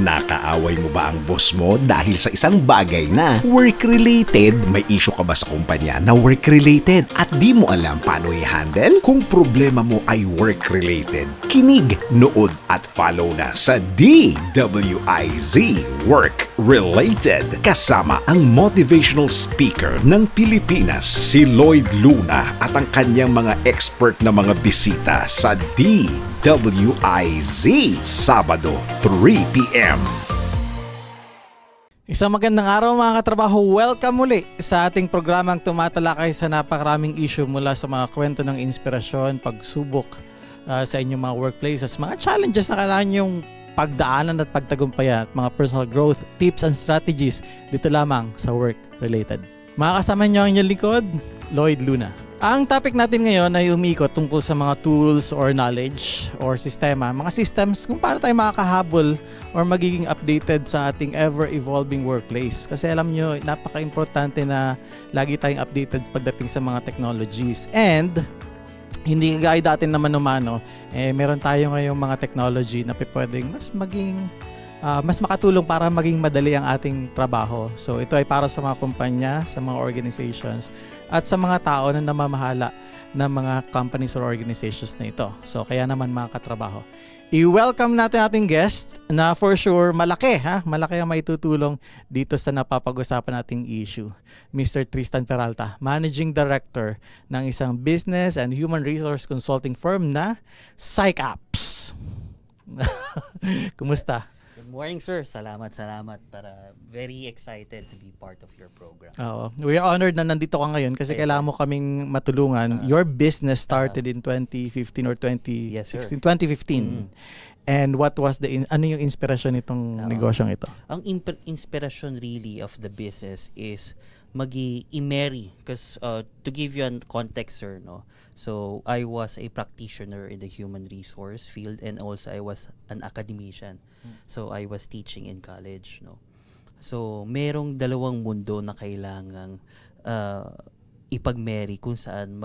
Nakaaway mo ba ang boss mo dahil sa isang bagay na work-related? May issue ka ba sa kumpanya na work-related at di mo alam paano i-handle? Kung problema mo ay work-related, kinig, nood at follow na sa DWIZ Work Related kasama ang motivational speaker ng Pilipinas, si Lloyd Luna at ang kanyang mga expert na mga bisita sa DWIZ Sabado 3 p.m. Isang magandang araw mga katrabaho. Welcome muli sa ating programang tumatalakay sa napakaraming issue mula sa mga kwento ng inspirasyon, pagsubok sa inyong mga workplaces, mga challenges na kailangan yung pagdaanan at pagtagumpayan at mga personal growth tips and strategies dito lamang sa Work Related. Makakasama niyo ang inyong likod, Lloyd Luna. Ang topic natin ngayon ay umiikot tungkol sa mga tools or knowledge or sistema, mga systems kung paano tayo makakahabol or magiging updated sa ating ever-evolving workplace. Kasi alam nyo, napaka-importante na lagi tayong updated pagdating sa mga technologies. And hindi gaya dati na mano-mano, meron tayo ngayong mga technology na pwedeng mas makatulong para maging madali ang ating trabaho. So ito ay para sa mga kumpanya, sa mga organizations, at sa mga tao na namamahala ng mga companies or organizations na ito. So kaya naman mga katrabaho, i-welcome natin ating guest na for sure malaki ang maitutulong dito sa napapag-usapan nating issue. Mr. Tristan Peralta, Managing Director ng isang business and human resource consulting firm na PsychApps. Kumusta? Good morning, sir. Salamat. Para very excited to be part of your program. Oo. We are honored na nandito ka ngayon kasi kailangan mo kaming matulungan. Your business started in 2015 or 2016? Yes, sir. 2015. And what was ano yung inspirasyon nitong negosyong ito? Ang inspiration really of the business is i-marry. Because to give you a context, sir, no? So I was a practitioner in the human resource field and also I was an academician. So I was teaching in college, no? So merong dalawang mundo na kailangang ipag-marry kung saan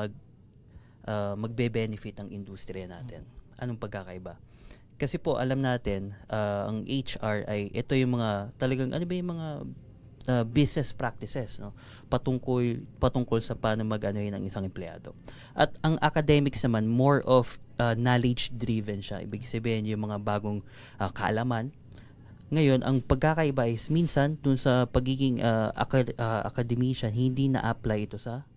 magbe-benefit ang industriya natin. Anong pagkakaiba? Kasi po alam natin ang HR ay ito yung mga talagang ano ba yung mga business practices, no, patungkol sa paano mag-ano ng isang empleyado. At ang academics naman more of knowledge driven siya. Ibig sabihin yung mga bagong kaalaman. Ngayon ang pagkakaiba is minsan dun sa pagiging academician hindi na-apply ito sa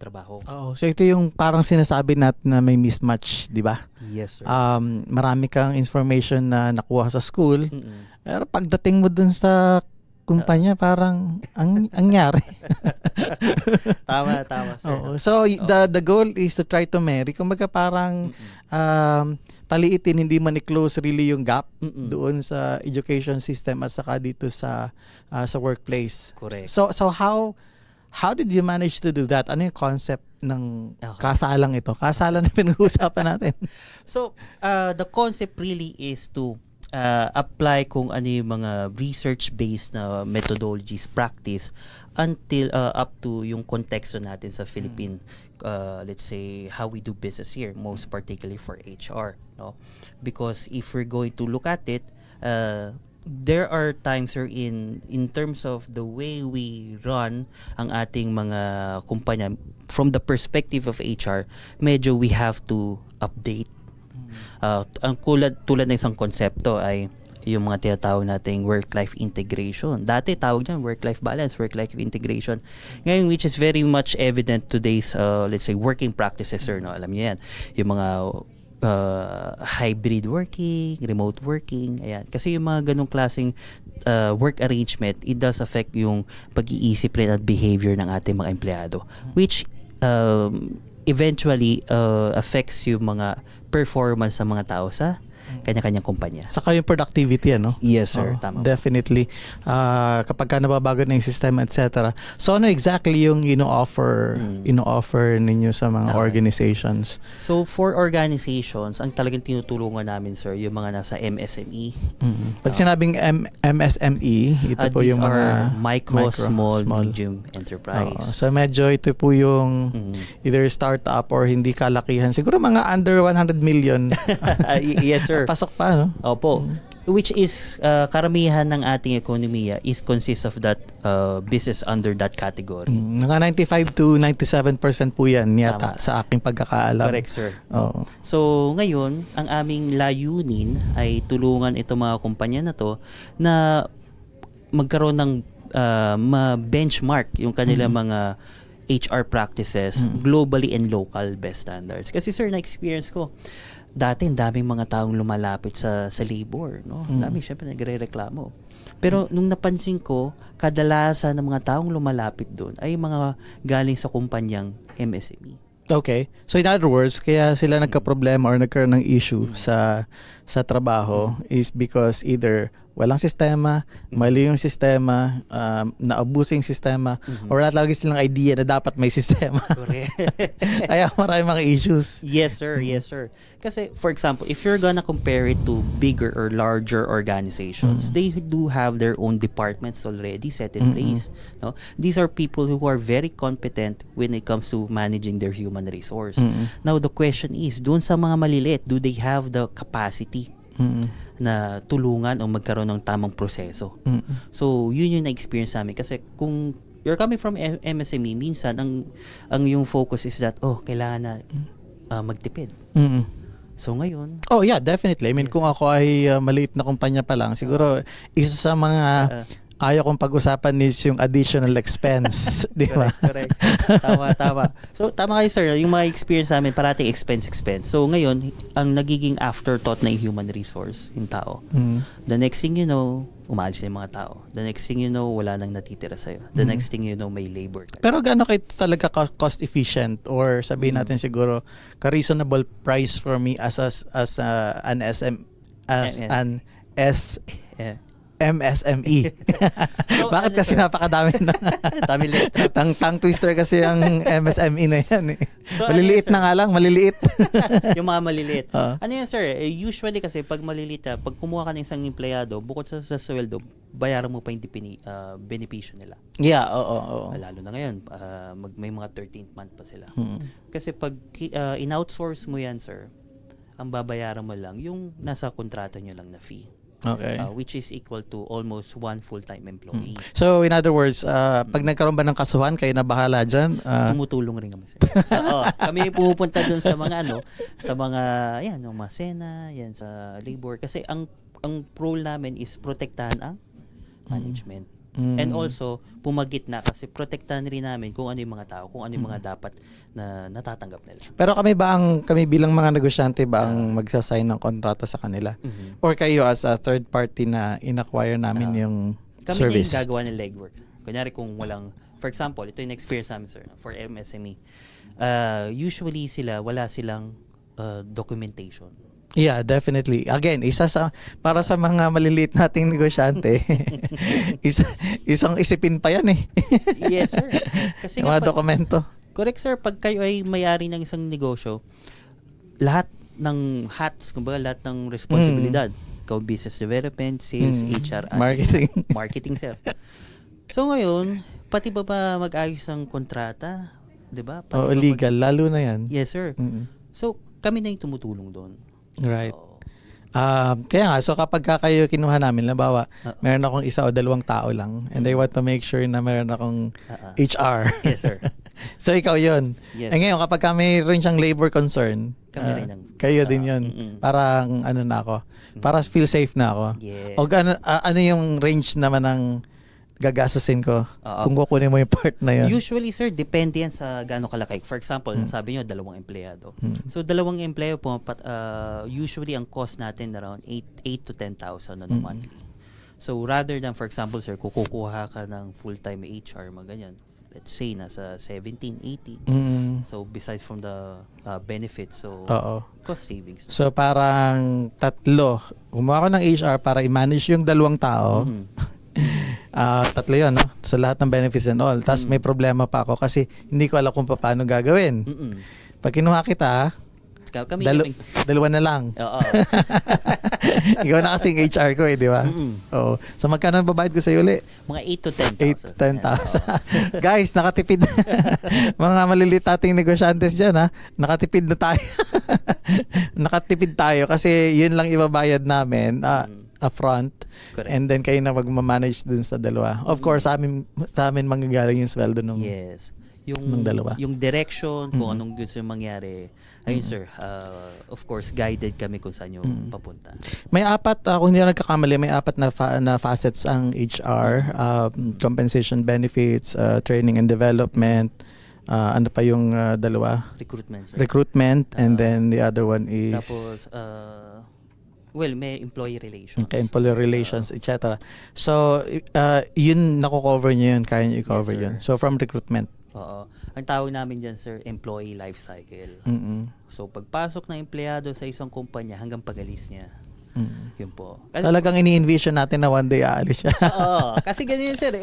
trabaho. Oo. So ito yung parang sinasabi natin na may mismatch, di ba? Yes, sir. Marami kang information na nakuha sa school. Pero pagdating mo dun sa kumpanya parang ang nangyari. Tama, sir. So the goal is to try to marry. Kumbaga parang paliitin, hindi man i-close really yung gap doon sa education system at saka dito sa workplace. Correct. So how did you manage to do that? Ano yung concept ng kasalang ito? Kasalan na pinag-uusapan natin. So the concept really is to apply kung ano yung mga research-based na methodologies, practice until up to yung konteksto natin sa Philippine, let's say how we do business here, most particularly for HR, no? Because if we're going to look at it, there are times in terms of the way we run ang ating mga kumpanya from the perspective of HR, medyo we have to update. Ang tulad ng isang konsepto ay yung mga tinatawag nating work-life integration. Dati tawag niyan work-life balance, work-life integration. Ngayon which is very much evident today's let's say working practices, sir, no? Alam niyo yan. Yung mga hybrid working, remote working, ayan. Kasi yung mga ganong klaseng work arrangement, it does affect yung pag-iisip rin at behavior ng ating mga empleyado, which eventually affects yung mga performance sa mga tao sa kanya-kanyang kumpanya. Saka yung productivity, ano? Yes, sir. Tama. Definitely. Kapag ka nababago na yung system, etc. So, ano exactly yung ino-offer ninyo sa mga organizations? So, for organizations, ang talagang tinutulungan namin, sir, yung mga nasa MSME. Pag sinabing MSME, ito po yung mga micro, small, medium enterprise. So, medyo ito po yung either startup or hindi kalakihan. Siguro mga under 100 million. Yes, sir. Pasok pa, no? Opo. which is karamihan ng ating ekonomiya is consists of that business under that category. Mga 95 to 97% po yan yata sa aking pagkakaalam. Correct, sir. Oo. So, ngayon, ang aming layunin ay tulungan itong mga kumpanya na to na magkaroon ng ma-benchmark yung kanilang mga HR practices globally and local best standards. Kasi sir, na-experience ko, dati ang daming mga taong lumalapit sa labor, no? Daming syempre nagre-reklamo. Pero nung napansin ko, kadalasan ng mga taong lumalapit doon ay mga galing sa kumpanyang MSME. Okay. So in other words, kaya sila nagka-problema or nagkaroon ng issue sa trabaho is because either walang sistema, mali yung sistema, naabuso yung sistema, or wala talaga silang idea na dapat may sistema. Correct. Kaya marami mga issues. Yes, sir. Yes, sir. Kasi, for example, if you're gonna compare it to bigger or larger organizations, they do have their own departments already set in place. No? These are people who are very competent when it comes to managing their human resource. Now, the question is, doon sa mga maliliit, do they have the capacity na tulungan o magkaroon ng tamang proseso? So, yun yung na-experience namin. Kasi kung you're coming from MSME, minsan ang yung focus is that, kailangan na magtipid. So, ngayon... Oh, yeah, definitely. I mean, kung ako ay maliit na kumpanya pa lang, siguro isa sa mga ayaw kong pag-usapan is yung additional expense. Di ba? Correct. Tama. So, tama kayo, sir. Yung mga experience namin, parating expense. So, ngayon, ang nagiging afterthought na yung human resource, yung tao. The next thing you know, umalis na yung mga tao. The next thing you know, wala nang natitira sa'yo. The next thing you know, may labor ka. Pero gaano kayo talaga cost efficient or sabihin natin siguro ka-reasonable price for me as an MSME. So, Bakit kasi napakadami na dami letra. tongue twister kasi ang MSME na yan eh. So, Maliliit ano yun, na nga lang, maliliit. Yung mga maliliit. Oo. Ano yan, sir? Usually kasi pag maliliit, pag kumuha ka ng isang empleyado, bukod sa sweldo, bayaran mo pa yung benepisyo nila. Yeah, oo. Lalo na ngayon, may mga 13th month pa sila. Kasi pag in-outsource mo yan, sir, ang babayaran mo lang yung nasa kontrata nyo lang na fee. Okay. Which is equal to almost one full-time employee. So, in other words, pag nagkaroon ba ng kasuhan, kayo na bahala dyan? Tumutulong rin kami, sir. Oo, kami pupunta dun sa mga sa mga, yung mga SENA, sa labor. Kasi ang role namin is protektahan ang management. And also, pumagitna kasi protektahan rin namin kung ano yung mga tao, kung ano yung mga dapat na natatanggap nila. Pero kami bilang mga negosyante ba ang magsasign ng kontrata sa kanila? Or kayo as a third party na in-acquire namin yung Kami service? na yung gagawa ng legwork. Kunyari kung walang, for example, ito yung experience namin, sir, for MSME. Usually wala silang documentation. Yeah, definitely. Again, para sa mga maliliit nating negosyante, isang isipin pa yan eh. Yes, sir. Kasi mga dokumento. Correct, sir. Pag kayo ay may-ari ng isang negosyo, lahat ng hats, kumbaga lahat ng responsibilidad, ikaw business development, sales, HR, marketing, sir. So ngayon, pati ba mag-ayos ng kontrata? 'Di ba? Legal, lalo na yan. Yes, sir. So, kami na yung tumutulong doon. Right. Kaya nga, so kapag kayo kinuha namin, halimbawa, meron akong isa o dalawang tao lang and I want to make sure na meron akong HR. Yes, sir. So ikaw yun. Yes. Ngayon, kapag mayroon siyang labor concern, Kami rin kayo din yun. Parang na ako. Para feel safe na ako. Yes. O ano yung range naman ng gagastusin ko kung kukunin mo yung part na yun? Usually, sir, depende yan sa gaano kalaki. For example, sabi nyo, 2 empleyado. So, 2 empleyado po, usually ang cost natin around 8 to 10,000 on a monthly. So, rather than, for example, sir, kukuha ka ng full-time HR, ganyan, let's say, nasa 17, 18. So, besides from the benefits, so, cost savings. So, parang 3. Gumawa ko ng HR para i-manage yung 2 tao. 3 yun, no? So, lahat ng benefits and all. Tapos may problema pa ako kasi hindi ko alam kung paano gagawin. Pag kinuha kita, kami 2 na lang. Oo. Ikaw na kasing HR ko di ba? Oo. So, magkano babayad ko sa'yo uli? Mga 8 to 10,000. 8 to 10,000. Guys, nakatipid. Mga maliliit nating negosyantes dyan, ha? Nakatipid na tayo. Nakatipid tayo kasi yun lang ibabayad namin. upfront. Correct. And then kayo na magmamanage dun sa dalawa. Of course, sa amin manggagaling yung sweldo nung Yes. ng dalawa. Yung direction, kung anong gusto mangyari. Ayun sir, of course, guided kami kung saan yung papunta. May apat, kung hindi ako nagkakamali, may apat na facets ang HR. Compensation benefits, training and development, ano pa yung dalawa? Recruitment sir. Recruitment, and then the other one is Tapos, well, may employee relations. okay, employee relations, etc. So, yun nako-cover nyo yun, kaya nyo i-cover Yes, sir. yun. So, from recruitment. Oo. Ang tawag namin dyan, sir, employee life cycle. So, pagpasok ng empleyado sa isang kumpanya hanggang pag-alis niya. Yun po. Talagang ini-envision natin na one day aalis siya. Oo. Kasi ganyan, sir.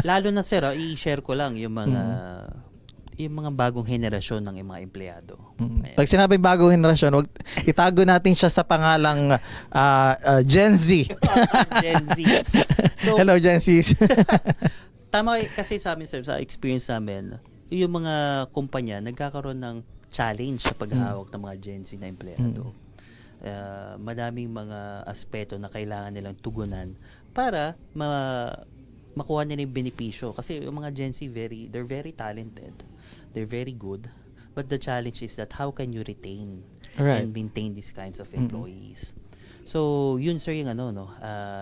Lalo na, sir, i-share ko lang yung mga bagong henerasyon ng mga empleyado. Ayan. Pag sinabing bagong henerasyon, wag itago natin siya sa pangalang Gen Z. Gen Z. So, Hello, Gen Z. tama kasi sa amin, sir, sa experience namin, yung mga kumpanya nagkakaroon ng challenge sa paghahawak ng mga Gen Z na empleyado. Madaming mga aspeto na kailangan nilang tugunan para makuha nila yung benepisyo. Kasi yung mga Gen Z, they're very talented. They're very good. But the challenge is that how can you retain and maintain these kinds of employees? So, yun sir yung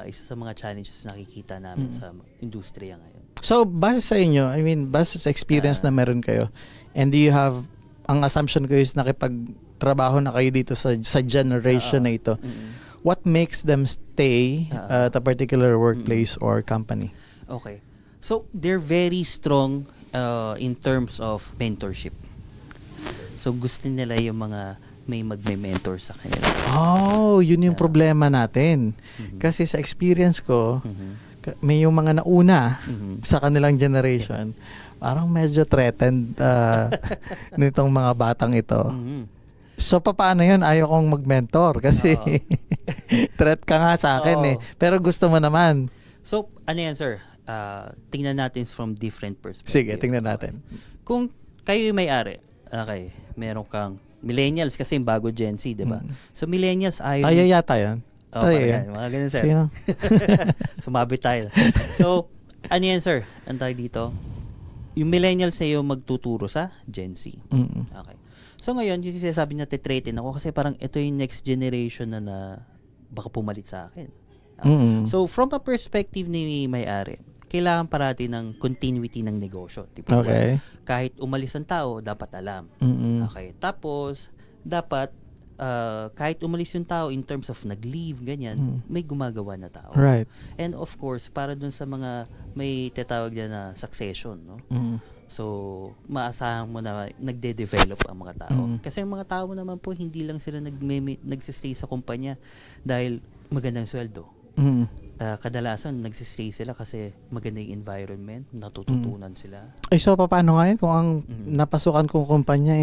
isa sa mga challenges na nakikita namin sa industriya ngayon. So, base sa inyo, base sa experience na meron kayo, and do you have, ang assumption ko is nakipagtrabaho na kayo dito sa generation na ito, what makes them stay at a particular workplace or company? Okay. So, they're very strong in terms of mentorship. So, gusto nila yung mga may magme-mentor sa kanila. Oh, yun yung problema natin. Kasi sa experience ko, may yung mga nauna sa kanilang generation, parang medyo threatened nitong mga batang ito. So, paano yun? Ayaw kong mag-mentor kasi threat ka nga sa akin eh. Pero gusto mo naman. So, ano yan, sir? Tingnan natin from different perspective. Sige, tingnan natin. Kung kayo yung may-ari, okay, meron kang millennials kasi yung bago Gen Z, di ba? So, millennials ayaw... Tayo yata yan. Tayo yan. Mga ganun, sir. Sino? Sumabit tayo. So, ano yan, sir? Ang tawag dito, yung millennials ay yung magtuturo sa Gen Z. Okay. So, ngayon, yung sinasabi na titratin ako kasi parang ito yung next generation na baka pumalit sa akin. So, from a perspective ni may-ari, kailangan parati ng continuity ng negosyo. Tipo, Okay. kahit umalis ang tao, dapat alam. Okay. Tapos, dapat, kahit umalis yung tao in terms of nag-leave, ganyan, may gumagawa na tao. Right. And of course, para dun sa mga may tatawag yan na succession, no? So, maasahan mo na nagde-develop ang mga tao. Kasi ang mga tao naman po, hindi lang sila nagsistay sa kumpanya dahil magandang sweldo. Kadalasan nagsistay sila kasi maganda yung environment, natututunan sila. Ay, so paano nga yun kung ang napasukan kong kumpanya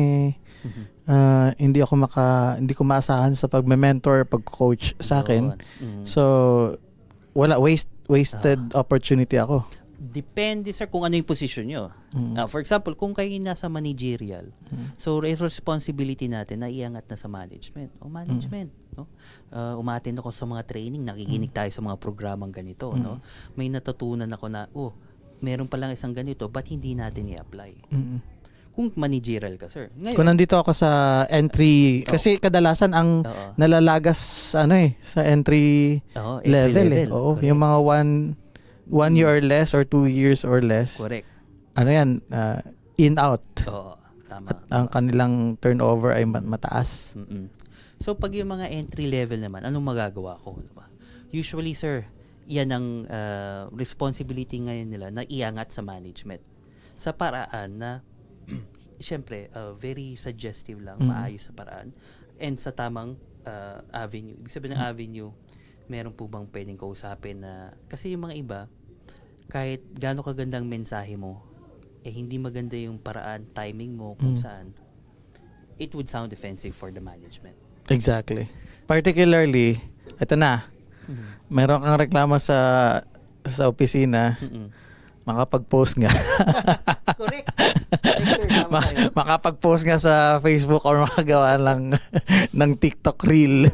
hindi ko maasahan sa pagme-mentor, pag-coach sa akin. So wala, wasted opportunity ako. Depende sir kung ano yung position nyo. For example, kung kayo nasa managerial, so responsibility natin na iangat na sa management. No? Umattend ako sa mga training, nakikinig tayo sa mga programang ganito. No? May natutunan ako na, meron palang isang ganito, ba't hindi natin i-apply? Kung managerial ka, sir. Ngayon, kung nandito ako sa entry, kasi kadalasan ang nalalagas sa entry level. Oo, yung mga one year or less or 2 years or less. Correct. Ano yan? In out. Oo, tama. At ang kanilang turnover ay mataas. So pag yung mga entry level naman, anong magagawa ko? Diba? Usually sir, yan ang responsibility ngayon nila na iangat sa management. Sa paraan na, syempre, very suggestive lang, maayos sa paraan, and sa tamang avenue. Ibig sabihin ng avenue, meron po bang pwedeng kausapin na, kasi yung mga iba, kahit gaano kagandang mensahe mo, hindi maganda yung paraan, timing mo, kung saan, it would sound offensive for the management. Exactly. Particularly, ito na, meron kang reklamo sa opisina, makapag-post nga. Correct. Makapag-post nga sa Facebook or makagawa lang ng TikTok reel.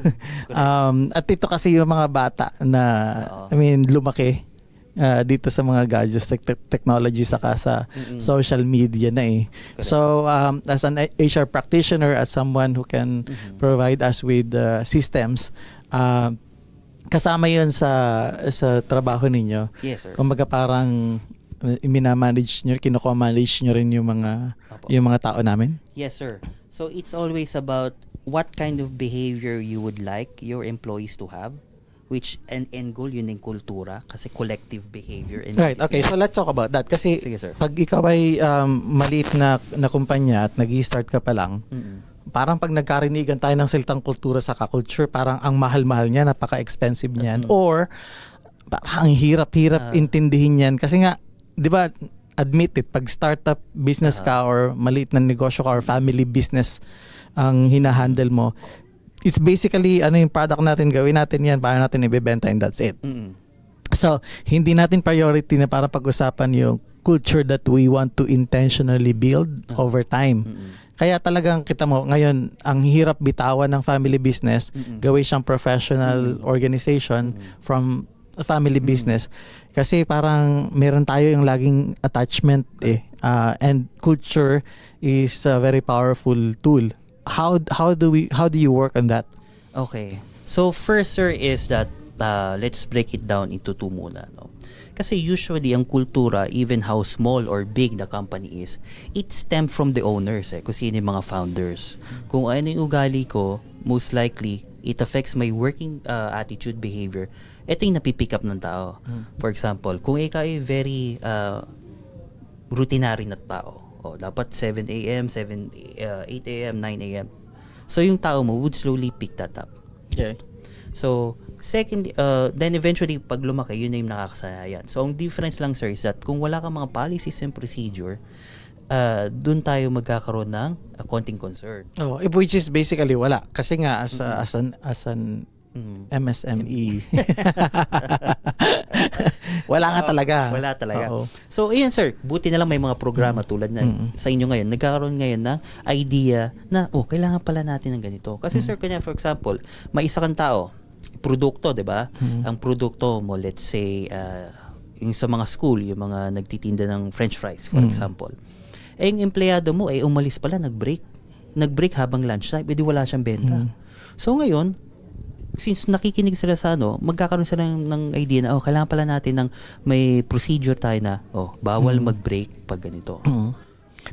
At ito kasi yung mga bata na, I mean, lumaki dito sa mga gadgets, technology, saka sa social media na eh. So, as an HR practitioner, as someone who can provide us with systems, kasama yun sa trabaho ninyo. Yes, sir. Kumbaga parang minamanage nyo, kinuko-manage nyo rin yung mga tao namin? Yes, sir. So it's always about what kind of behavior you would like your employees to have, which an end goal yun yung kultura kasi collective behavior. Right, okay. So let's talk about that. Kasi Sige, sir. pag ikaw ay maliit na kumpanya at nag-i-start ka pa lang, parang pag nagkarinigan tayo ng salitang kultura sa culture, parang ang mahal-mahal niya, napaka-expensive niyan. Or parang ang hirap-hirap intindihin yan. Kasi nga, di ba, admit it, pag startup business ka or maliit na negosyo ka or family business ang hinahandle mo, it's basically yung product natin, gawin natin yan, paano natin ibebenta, and that's it. So, hindi natin priority na para pag-usapan yung culture that we want to intentionally build over time. Kaya talagang kita mo, ngayon, ang hirap bitawan ng family business, gawin siyang professional organization from a family business. Kasi parang meron tayo yung laging attachment and culture is a very powerful tool. How do you work on that? Okay. So first, sir, is that let's break it down into two muna. No? Kasi usually, ang kultura, even how small or big the company is, it stems from the owners. Kung sino yung mga founders. Kung ano yung ugali ko, most likely, it affects my working attitude, behavior. Ito yung napipick up ng tao. For example, kung ikaw ay very routinary na tao, dapat 7 a.m., 8 a.m., 9 a.m. So, yung tao mo would slowly pick that up. Okay. So, second, then eventually, pag lumaki, yun na yung nakakasanayan. So, ang difference lang, sir, is that kung wala kang mga policies and procedure, dun tayo magkakaroon ng konting concern. Which is basically wala. Kasi nga, as an MSME. Wala nga talaga. Wala talaga. Oo. So, ayan sir, buti na lang may mga programa tulad na sa inyo ngayon. Nagkakaroon ngayon ng idea na, kailangan pala natin ng ganito. Kasi sir, kanya for example, may isa kang tao, produkto, di ba? Ang produkto mo, let's say, yung sa mga school, yung mga nagtitinda ng french fries, for example. Yung empleyado mo, umalis pala, nag-break. Nag-break habang lunchtime, edi wala siyang benta. So, ngayon, since nakikinig sila sa magkakaroon sila ng idea na kailangan pala natin ng may procedure tayo na bawal mag-break pag ganito.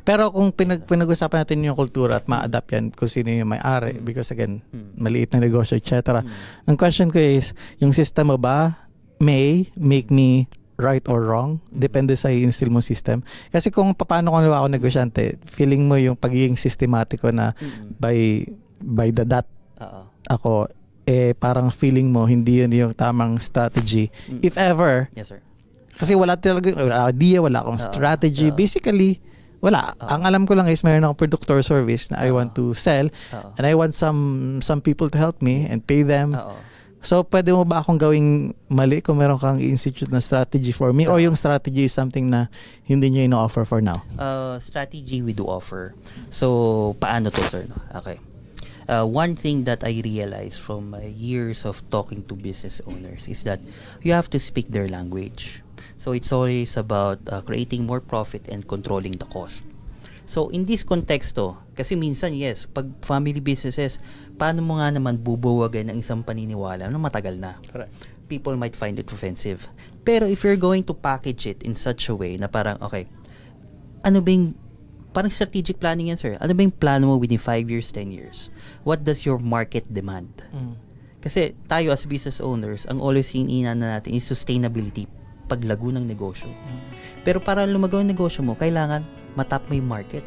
Pero kung pinag-usapan natin yung kultura at ma-adapt yan kung sino yung may-ari, because again, maliit na negosyo, etc. Ang question ko is, yung system mo ba may make me right or wrong? Depende sa i-instill mo system. Kasi kung paano kung ako negosyante, feeling mo yung pagiging systematiko na by the dot ako, parang feeling mo hindi yun yung tamang strategy. If ever, yes sir. Kasi wala idea, wala akong strategy. Basically, wala. Ang alam ko lang is mayroon akong product or service na I want to sell and I want some people to help me and pay them. So, pwede mo ba akong gawing mali kung meron kang institute na strategy for me or yung strategy is something na hindi nyo ino-offer for now? Strategy we do offer. So, paano to sir? Okay. One thing that I realized from my years of talking to business owners is that you have to speak their language. So it's always about creating more profit and controlling the cost. So in this context kasi minsan yes, pag family businesses, paano mo nga naman bubuwagan ng isang paniniwala na matagal na? Correct. People might find it offensive. Pero if you're going to package it in such a way na parang, ano ba yung parang strategic planning yan, sir. Ano ba yung plano mo within 5 years, 10 years? What does your market demand? Kasi tayo as business owners, ang always iniinan na natin is sustainability, paglago ng negosyo. Pero para lumagaw ang negosyo mo, kailangan matap mo yung market.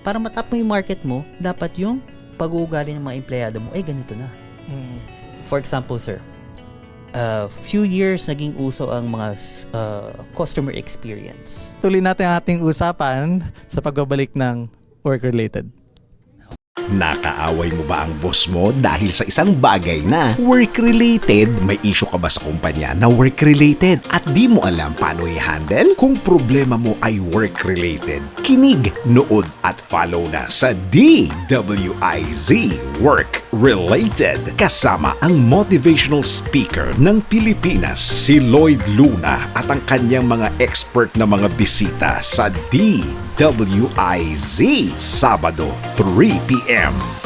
Para matap mo yung market mo, dapat yung pag-uugali ng mga empleyado mo, ganito na. For example, sir, few years naging uso ang mga customer experience. Tuloy natin ang ating usapan sa pagbabalik ng work-related. Nakaaway mo ba ang boss mo dahil sa isang bagay na work-related? May issue ka ba sa kumpanya na work-related at di mo alam paano i-handle? Kung problema mo ay work-related, kinig, nood at follow na sa DWIZ Work Related kasama ang motivational speaker ng Pilipinas, si Lloyd Luna at ang kanyang mga expert na mga bisita sa DWIZ Sabado 3 p.m.